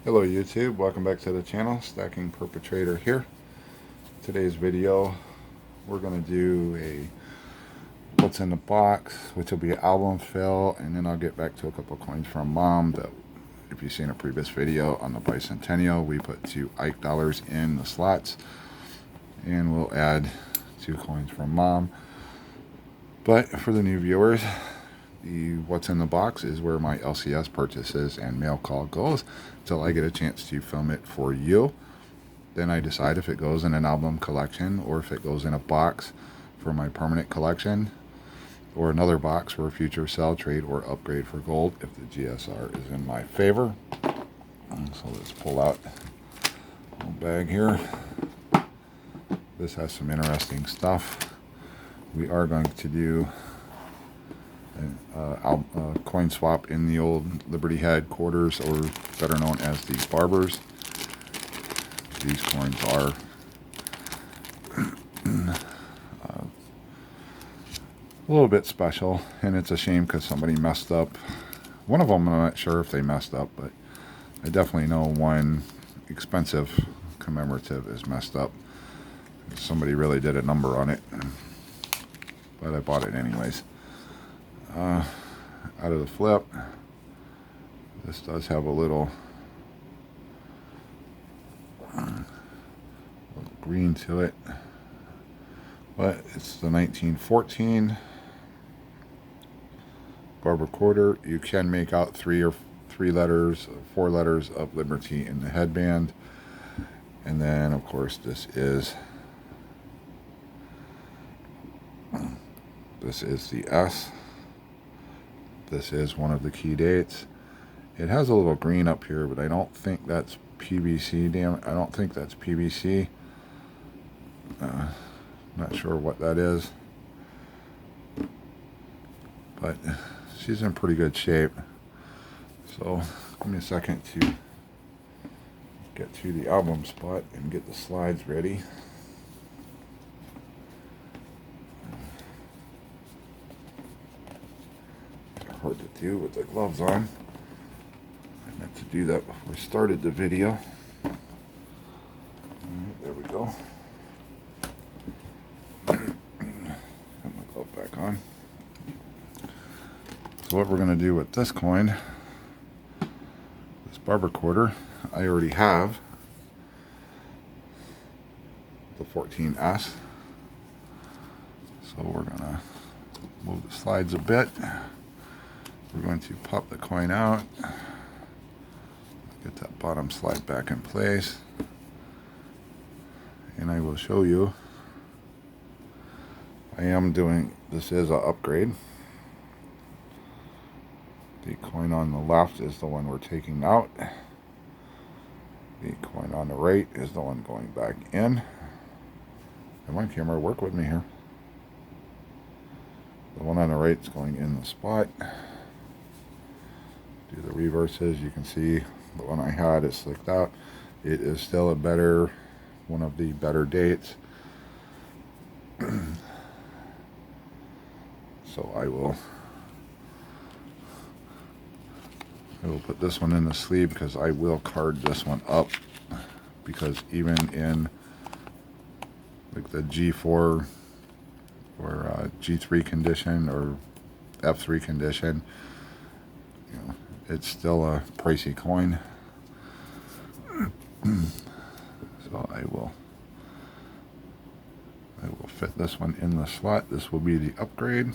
Hello YouTube, welcome back to the channel. Stacking Perpetrator here. Today's video we're going to do a what's in the box, which will be an album fill, and then I'll get back to a couple coins from Mom that, if you've seen a previous video on the bicentennial, we put 2 Ike dollars in the slots, and we'll add 2 coins from Mom. But for the new viewers, the what's in the box is where my LCS purchases and mail call goes until I get a chance to film it for you. Then I decide if it goes in an album collection or if it goes in a box for my permanent collection, or another box for a future sell, trade, or upgrade for gold if the GSR is in my favor. So let's pull out a little bag here. This has some interesting stuff. We are going to do a coin swap in the old Liberty Head quarters, or better known as the Barbers. These coins are a little bit special, and it's a shame because somebody messed up. One of them, I'm not sure if they messed up, but I definitely know one expensive commemorative is messed up. Somebody really did a number on it, but I bought it anyways. Out of the flip, this does have a little green to it, but it's the 1914 Barber quarter. You can make out 4 letters of Liberty in the headband, and then of course this is the S. This is one of the key dates. It has a little green up here, but I don't think that's PVC. I don't think that's PVC. Not sure what that is, but she's in pretty good shape. So give me a second to get to the album spot and get the slides ready. Hard to do with the gloves on. I meant to do that before I started the video. There we go. Put my glove back on. So what we're going to do with this coin, this Barber quarter, I already have the 14S. So we're going to move the slides a bit. We're going to pop the coin out, get that bottom slide back in place, and I will show you. This is an upgrade. The coin on the left is the one we're taking out. The coin on the right is the one going back in. Come on, camera, work with me here. The one on the right is going in the spot. Do the reverses. You can see the one I had is slicked out. It is still one of the better dates. So I will put this one in the sleeve because I will card this one up, because even in like the G4 or G3 condition or F3 condition, you know, it's still a pricey coin. So I will fit this one in the slot. This will be the upgrade.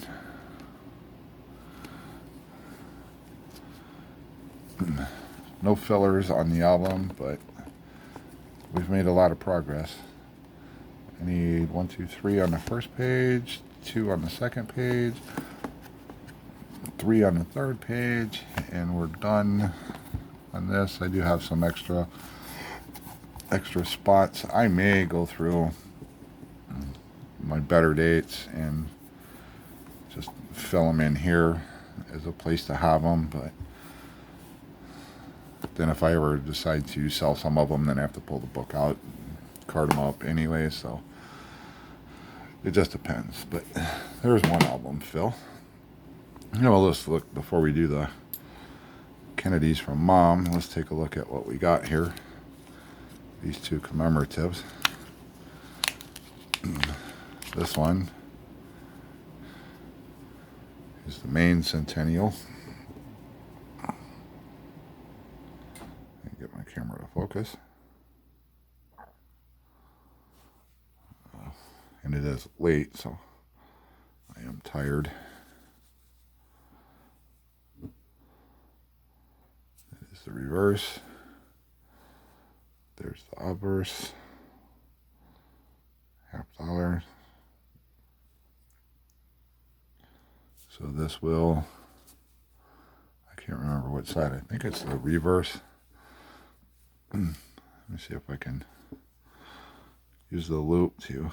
No fillers on the album, but we've made a lot of progress. I need 1, 2, 3 on the first page, 2 on the second page, 3 on the third page, and we're done on this. I do have some extra spots. I may go through my better dates and just fill them in here as a place to have them, but then if I ever decide to sell some of them, then I have to pull the book out and card them up anyway, so it just depends. But there's one album fill. Let's look before we do the Kennedys from Mom. Let's take a look at what we got here. These two commemoratives. This one is the main centennial. Get my camera to focus. And it is late, so I am tired. That is the reverse. There's the obverse. $50. So this will, I can't remember which side. I think it's the reverse. Let me see if I can use the loop to.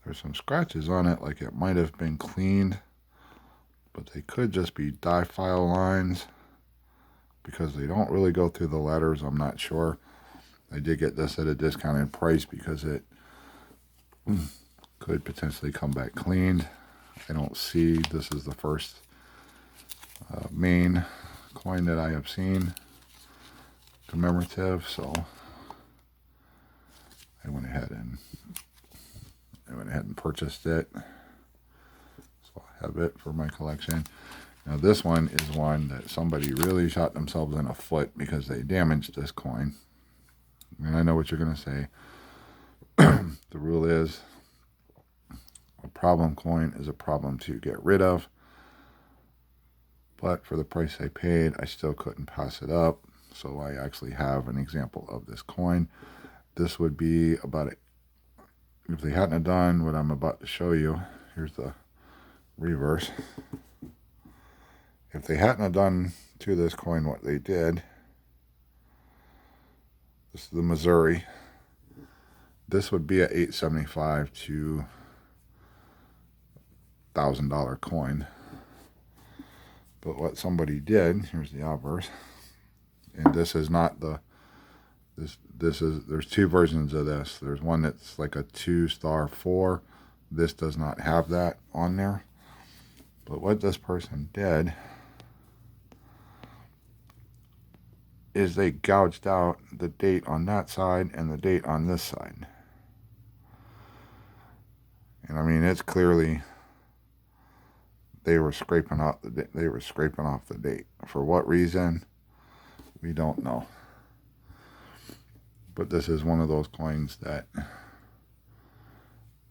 There's some scratches on it, like it might have been cleaned, but they could just be die file lines because they don't really go through the letters. I'm not sure. I did get this at a discounted price because it could potentially come back cleaned. I don't see, this is the first main coin that I have seen, commemorative, so I went ahead and purchased it. So I have it for my collection. Now this one is one that somebody really shot themselves in the foot because they damaged this coin. And I know what you're going to say. The rule is a problem coin is a problem to get rid of. But for the price I paid, I still couldn't pass it up. So I actually have an example of this coin. This would be about it. If they hadn't have done what I'm about to show you, here's the reverse. If they hadn't have done to this coin what they did, this is the Missouri. This would be a $875 to $1,000 coin. But what somebody did, here's the obverse, and this is not the, this is, there's two versions of this. There's one that's like a 2*4. This does not have that on there. But what this person did is they gouged out the date on that side and the date on this side. And I mean, it's clearly they were scraping off the date. For what reason, we don't know. But this is one of those coins that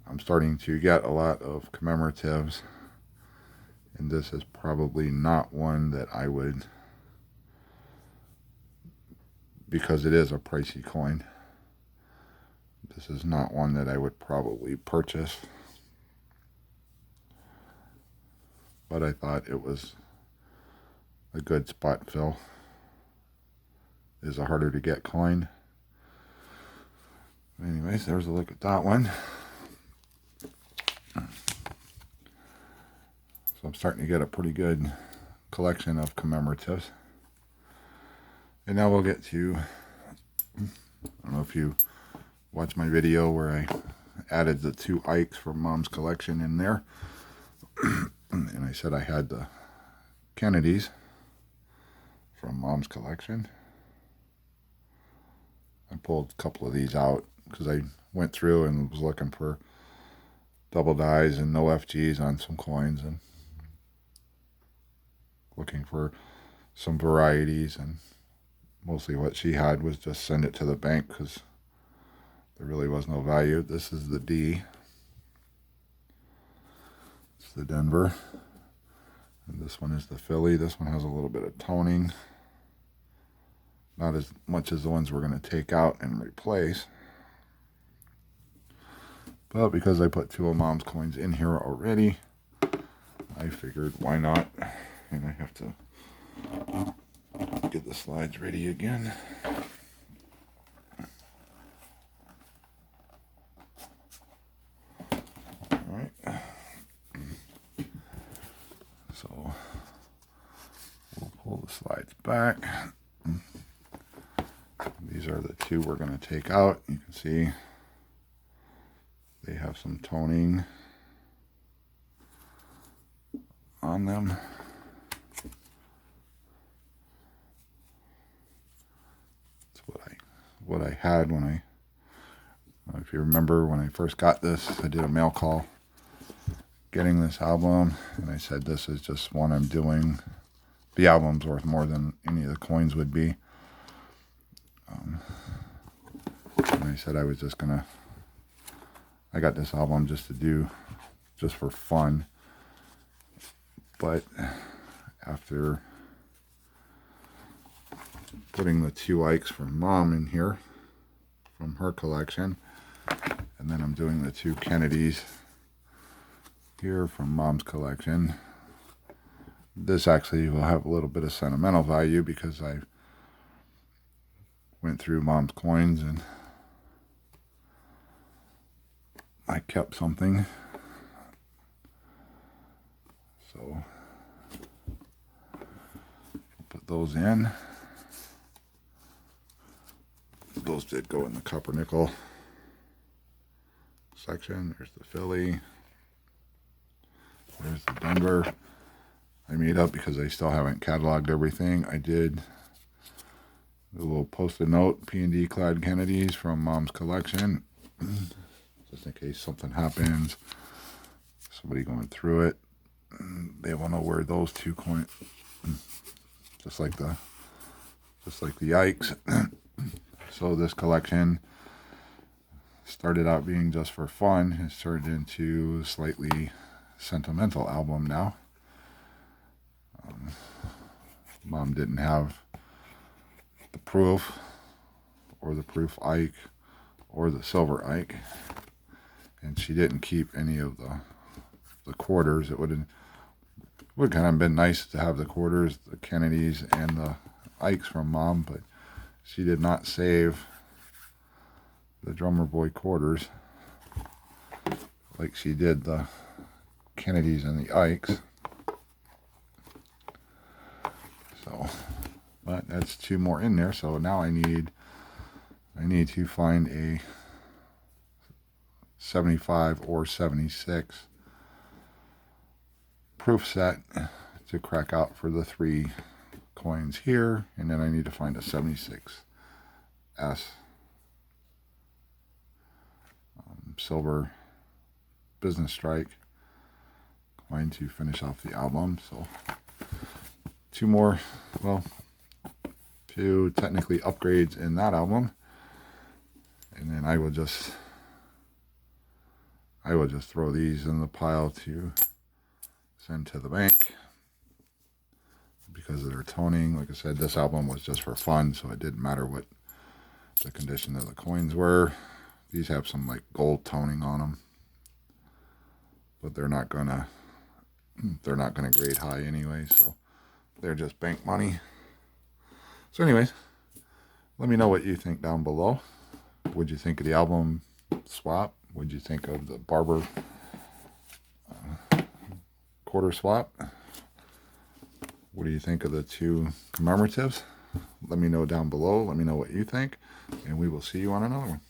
I'm starting to get a lot of commemoratives, and this is probably not one that I would, because it is a pricey coin, this is not one that I would probably purchase. But I thought it was a good spot fill. It is a harder to get coin. Anyways, there's a look at that one. So I'm starting to get a pretty good collection of commemoratives. And now we'll get to, I don't know if you watched my video where I added the two Ikes from Mom's collection in there. And I said I had the Kennedys from Mom's collection. I pulled a couple of these out because I went through and was looking for double dies and no FGs on some coins and looking for some varieties, and mostly what she had was just send it to the bank because there really was no value. This is the D. It's the Denver. And this one is the Philly. This one has a little bit of toning. Not as much as the ones we're going to take out and replace. But because I put two of Mom's coins in here already, I figured why not? And I have to get the slides ready again. Alright. So we'll pull the slides back. These are the two we're going to take out. You can see they have some toning on them. what I had when if you remember when I first got this, I did a mail call getting this album, and I said this is just one I'm doing. The album's worth more than any of the coins would be. And I said I was just gonna, I got this album just to do, just for fun. But after putting the 2 Ikes from Mom in here, from her collection, and then I'm doing the 2 Kennedys here from Mom's collection. This actually will have a little bit of sentimental value because I went through Mom's coins and I kept something. So put those in. Those did go in the copper nickel section. There's the Philly. There's the Denver. I made up because I still haven't cataloged everything. I did a little post-it note, P&D clad Kennedys from Mom's collection. Just in case something happens, somebody going through it, they will know where those 2 coins, just like the Ikes. So this collection started out being just for fun. It's turned into a slightly sentimental album now. Mom didn't have the proof or the proof Ike or the silver Ike, and she didn't keep any of the quarters. It would kind of been nice to have the quarters, the Kennedys and the Ikes from Mom, but she did not save the Drummer Boy quarters like she did the Kennedys and the Ikes. So, but that's 2 more in there. So now I need to find a 75 or 76 proof set to crack out for the 3 coins here, and then I need to find a 76S silver business strike coin to finish off the album. So 2 more, well, 2 technically upgrades in that album, and then I will just throw these in the pile to send to the bank because of their toning. Like I said, this album was just for fun, so it didn't matter what the condition of the coins were. These have some like gold toning on them, but they're not gonna grade high anyway, so they're just bank money. So anyways, let me know what you think down below. What'd you think of the album swap? What'd you think of the Barber quarter swap? What do you think of the 2 Commemoratives? Let me know down below. Let me know what you think, and we will see you on another one.